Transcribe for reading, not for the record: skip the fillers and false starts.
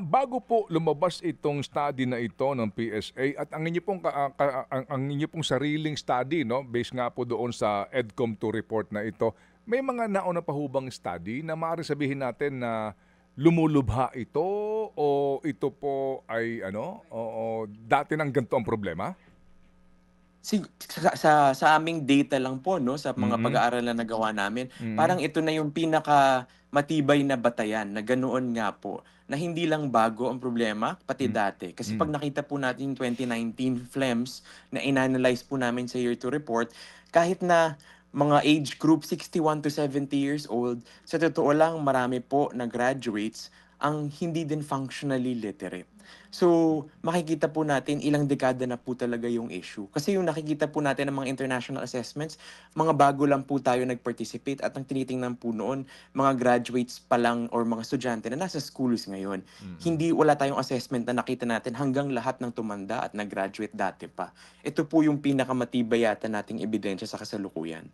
Bago po lumabas itong study na ito ng PSA at ang inyo pong ang inyo pong sariling study 'no, based nga po doon sa EDCOM 2 report na ito, may mga nauna pa ho bang study na maaaring sabihin natin na lumulubha ito o ito po ay ano, oo, dati ng ganito ang problema? Sa aming data lang po 'no, sa mga Mm, pag-aaral na nagawa namin, mm, parang ito na yung pinakamatibay na batayan na ganoon nga po, na hindi lang bago ang problema, pati hmm, dati. Kasi 'pag hmm. nakita po natin yung 2019 PHLEMS na inanalyze po namin sa Year 2 report, kahit na mga age group 61 to 70 years old, sa totoo lang marami po na graduates ang hindi din functionally literate. So, makikita po natin ilang dekada na po talaga yung issue. Kasi yung nakikita po natin ng mga international assessments, mga bago lang po tayo nag-participate at ang tinitingnan po noon, mga graduates pa lang or mga estudyante na nasa schools ngayon. Mm. Wala tayong assessment na nakita natin hanggang lahat ng tumanda at nag-graduate dati pa. Ito po yung pinakamatibay yata nating ebidensya sa kasalukuyan.